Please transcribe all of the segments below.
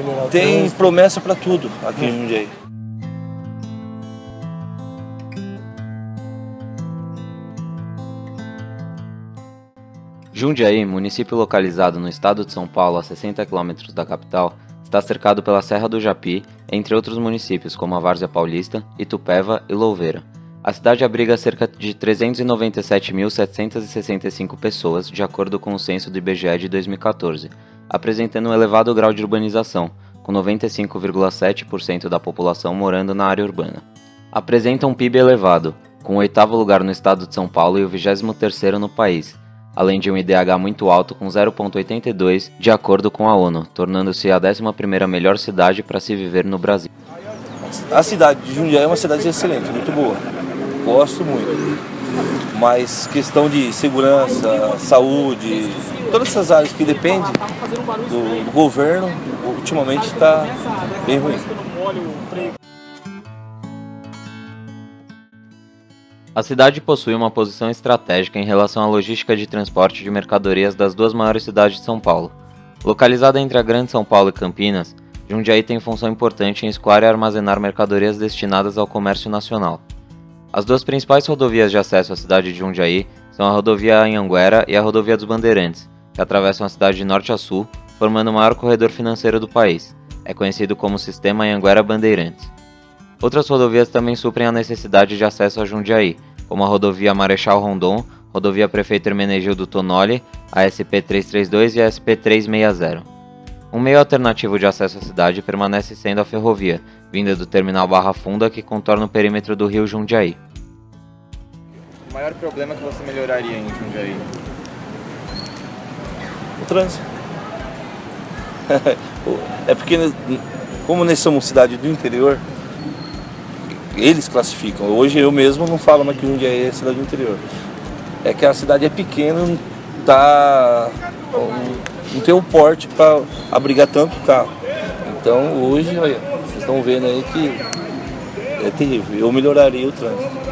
melhorar o Tem trânsito? promessa para tudo aqui em Jundiaí. Jundiaí, município localizado no estado de São Paulo, a 60 km da capital, está cercado pela Serra do Japi, entre outros municípios como a Várzea Paulista, Itupeva e Louveira. A cidade abriga cerca de 397.765 pessoas, de acordo com o censo do IBGE de 2014, apresentando um elevado grau de urbanização, com 95,7% da população morando na área urbana. Apresenta um PIB elevado, com o 8º lugar no estado de São Paulo e o 23º no país, além de um IDH muito alto com 0,82 de acordo com a ONU, tornando-se a 11ª melhor cidade para se viver no Brasil. A cidade de Jundiaí é uma cidade excelente, muito boa. Gosto muito. Mas questão de segurança, saúde, todas essas áreas que dependem do governo, ultimamente está bem ruim. A cidade possui uma posição estratégica em relação à logística de transporte de mercadorias das duas maiores cidades de São Paulo. Localizada entre a Grande São Paulo e Campinas, Jundiaí tem função importante em escoar e armazenar mercadorias destinadas ao comércio nacional. As duas principais rodovias de acesso à cidade de Jundiaí são a rodovia Anhanguera e a rodovia dos Bandeirantes, que atravessam a cidade de norte a sul, formando o maior corredor financeiro do país. É conhecido como Sistema Anhanguera-Bandeirantes. Outras rodovias também suprem a necessidade de acesso a Jundiaí, como a rodovia Marechal Rondon, rodovia Prefeito Hermenegildo Tonoli, a SP-332 e a SP-360. Um meio alternativo de acesso à cidade permanece sendo a ferrovia, vinda do terminal Barra Funda, que contorna o perímetro do rio Jundiaí. O maior problema que você melhoraria em Jundiaí? O trânsito. É porque, como nós somos cidade do interior, eles classificam. Hoje eu mesmo não falo mais que Jundiaí é cidade do interior. É que a cidade é pequena, não tem o porte para abrigar tanto carro. Então hoje, olha, vocês estão vendo aí que é terrível. Eu melhoraria o trânsito.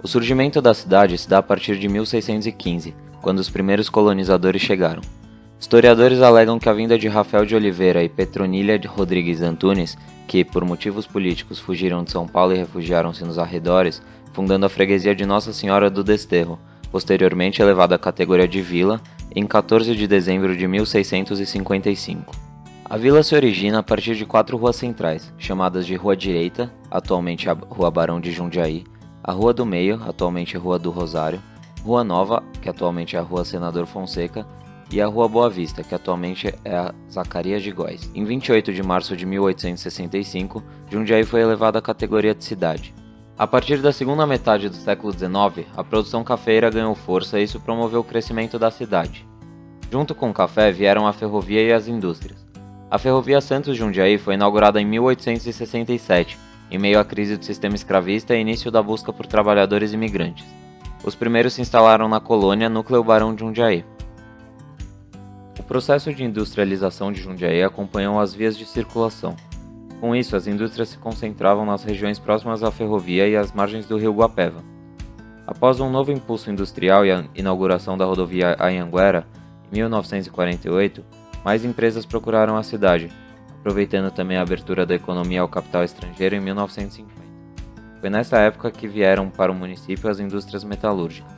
O surgimento da cidade se dá a partir de 1615, quando os primeiros colonizadores chegaram. Historiadores alegam que a vinda de Rafael de Oliveira e Petronília Rodrigues Antunes, que, por motivos políticos, fugiram de São Paulo e refugiaram-se nos arredores, fundando a freguesia de Nossa Senhora do Desterro, posteriormente elevada à categoria de vila, em 14 de dezembro de 1655. A vila se origina a partir de 4 ruas centrais, chamadas de Rua Direita, atualmente a Rua Barão de Jundiaí, a Rua do Meio, atualmente a Rua do Rosário, Rua Nova, que atualmente é a Rua Senador Fonseca, e a Rua Boa Vista, que atualmente é a Zacarias de Góes. Em 28 de março de 1865, Jundiaí foi elevada à categoria de cidade. A partir da segunda metade do século XIX, a produção cafeeira ganhou força e isso promoveu o crescimento da cidade. Junto com o café vieram a ferrovia e as indústrias. A ferrovia Santos-Jundiaí foi inaugurada em 1867, em meio à crise do sistema escravista e início da busca por trabalhadores imigrantes. Os primeiros se instalaram na colônia Núcleo Barão de Jundiaí. O processo de industrialização de Jundiaí acompanhou as vias de circulação. Com isso, as indústrias se concentravam nas regiões próximas à ferrovia e às margens do rio Guapeva. Após um novo impulso industrial e a inauguração da rodovia Anhanguera, em 1948, mais empresas procuraram a cidade, aproveitando também a abertura da economia ao capital estrangeiro em 1950. Foi nessa época que vieram para o município as indústrias metalúrgicas.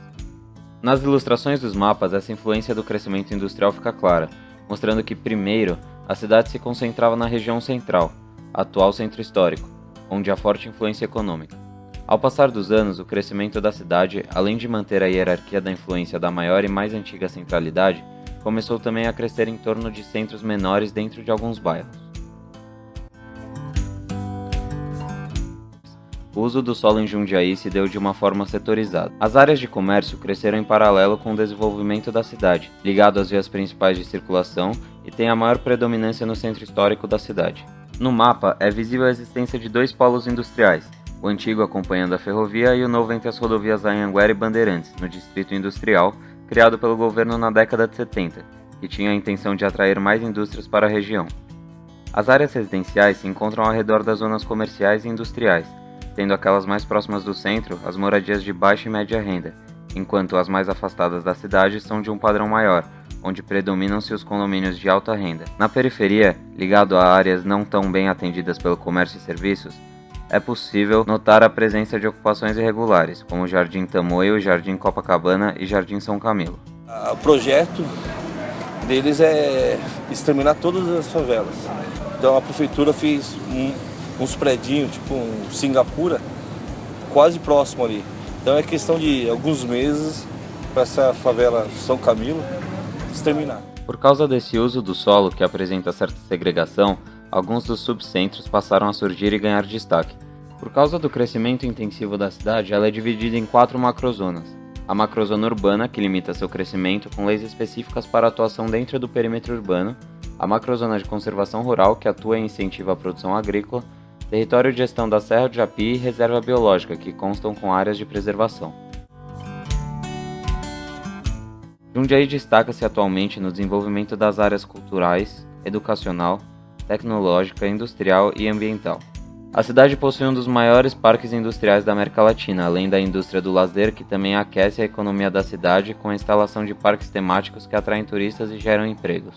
Nas ilustrações dos mapas, essa influência do crescimento industrial fica clara, mostrando que, primeiro, a cidade se concentrava na região central, atual centro histórico, onde há forte influência econômica. Ao passar dos anos, o crescimento da cidade, além de manter a hierarquia da influência da maior e mais antiga centralidade, começou também a crescer em torno de centros menores dentro de alguns bairros. O uso do solo em Jundiaí se deu de uma forma setorizada. As áreas de comércio cresceram em paralelo com o desenvolvimento da cidade, ligado às vias principais de circulação, e tem a maior predominância no centro histórico da cidade. No mapa, é visível a existência de 2 polos industriais, o antigo acompanhando a ferrovia e o novo entre as rodovias Anhanguera e Bandeirantes, no distrito industrial, criado pelo governo na década de 70, que tinha a intenção de atrair mais indústrias para a região. As áreas residenciais se encontram ao redor das zonas comerciais e industriais, tendo aquelas mais próximas do centro as moradias de baixa e média renda, enquanto as mais afastadas da cidade são de um padrão maior, onde predominam-se os condomínios de alta renda. Na periferia, ligado a áreas não tão bem atendidas pelo comércio e serviços, é possível notar a presença de ocupações irregulares, como o Jardim Tamoio, Jardim Copacabana e Jardim São Camilo. O projeto deles é exterminar todas as favelas. Então a prefeitura fez uns predinhos, tipo um Singapura, quase próximo ali. Então é questão de alguns meses para essa favela São Camilo exterminar. Por causa desse uso do solo, que apresenta certa segregação, alguns dos subcentros passaram a surgir e ganhar destaque. Por causa do crescimento intensivo da cidade, ela é dividida em 4 macrozonas. A macrozona urbana, que limita seu crescimento com leis específicas para atuação dentro do perímetro urbano, a macrozona de conservação rural, que atua e incentiva a produção agrícola, território de gestão da Serra do Japi e reserva biológica, que constam com áreas de preservação. Jundiaí destaca-se atualmente no desenvolvimento das áreas culturais, educacional, tecnológica, industrial e ambiental. A cidade possui um dos maiores parques industriais da América Latina, além da indústria do lazer, que também aquece a economia da cidade com a instalação de parques temáticos que atraem turistas e geram empregos.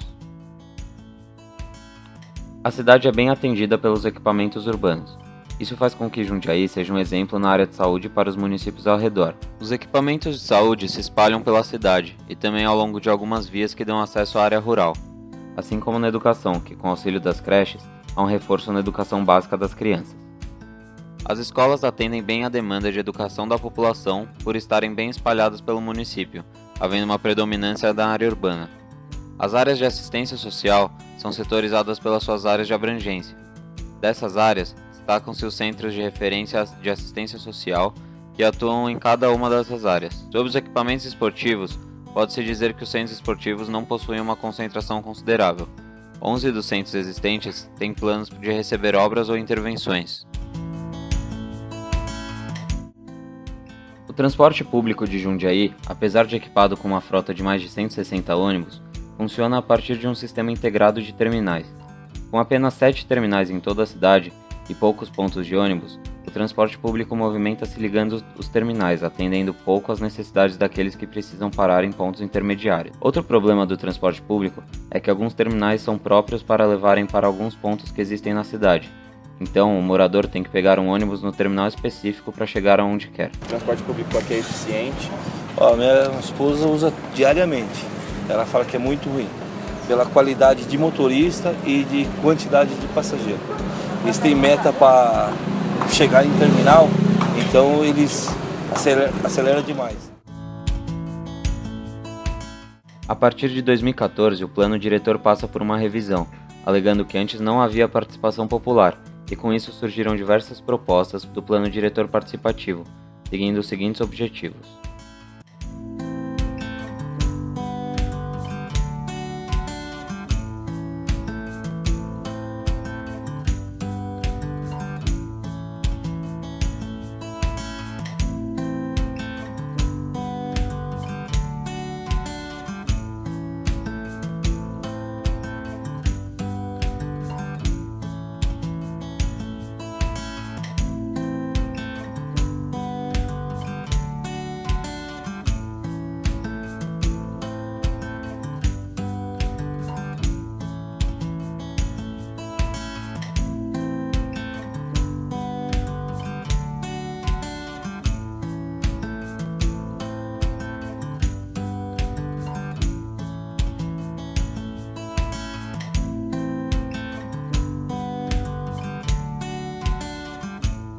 A cidade é bem atendida pelos equipamentos urbanos. Isso faz com que Jundiaí seja um exemplo na área de saúde para os municípios ao redor. Os equipamentos de saúde se espalham pela cidade e também ao longo de algumas vias que dão acesso à área rural, assim como na educação, que com auxílio das creches, há um reforço na educação básica das crianças. As escolas atendem bem à demanda de educação da população por estarem bem espalhadas pelo município, havendo uma predominância da área urbana. As áreas de assistência social são setorizadas pelas suas áreas de abrangência. Dessas áreas, destacam-se os centros de referência de assistência social que atuam em cada uma dessas áreas. Sobre os equipamentos esportivos, pode-se dizer que os centros esportivos não possuem uma concentração considerável. 11 dos centros existentes têm planos de receber obras ou intervenções. O transporte público de Jundiaí, apesar de equipado com uma frota de mais de 160 ônibus, funciona a partir de um sistema integrado de terminais. Com apenas 7 terminais em toda a cidade e poucos pontos de ônibus, o transporte público movimenta-se ligando os terminais, atendendo pouco às necessidades daqueles que precisam parar em pontos intermediários. Outro problema do transporte público é que alguns terminais são próprios para levarem para alguns pontos que existem na cidade. Então, o morador tem que pegar um ônibus no terminal específico para chegar aonde quer. O transporte público aqui é eficiente? Minha esposa usa diariamente. Ela fala que é muito ruim, pela qualidade de motorista e de quantidade de passageiro. Eles têm meta para chegar em terminal, então eles aceleram demais. A partir de 2014, o plano diretor passa por uma revisão, alegando que antes não havia participação popular, e com isso surgiram diversas propostas do plano diretor participativo, seguindo os seguintes objetivos.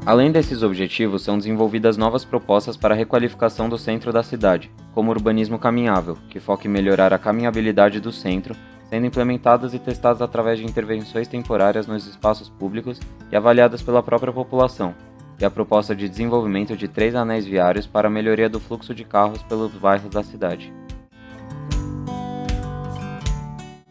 Além desses objetivos, são desenvolvidas novas propostas para a requalificação do centro da cidade, como o urbanismo caminhável, que foca em melhorar a caminhabilidade do centro, sendo implementadas e testadas através de intervenções temporárias nos espaços públicos e avaliadas pela própria população, e a proposta de desenvolvimento de 3 anéis viários para a melhoria do fluxo de carros pelos bairros da cidade.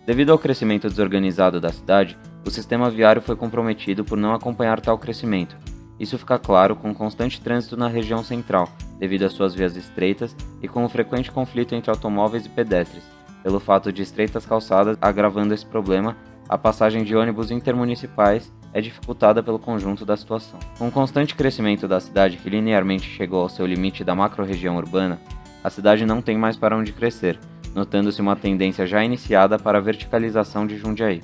Devido ao crescimento desorganizado da cidade, o sistema viário foi comprometido por não acompanhar tal crescimento. Isso fica claro com o constante trânsito na região central, devido às suas vias estreitas e com o frequente conflito entre automóveis e pedestres. Pelo fato de estreitas calçadas agravando esse problema, a passagem de ônibus intermunicipais é dificultada pelo conjunto da situação. Com o constante crescimento da cidade, que linearmente chegou ao seu limite da macro-região urbana, a cidade não tem mais para onde crescer, notando-se uma tendência já iniciada para a verticalização de Jundiaí.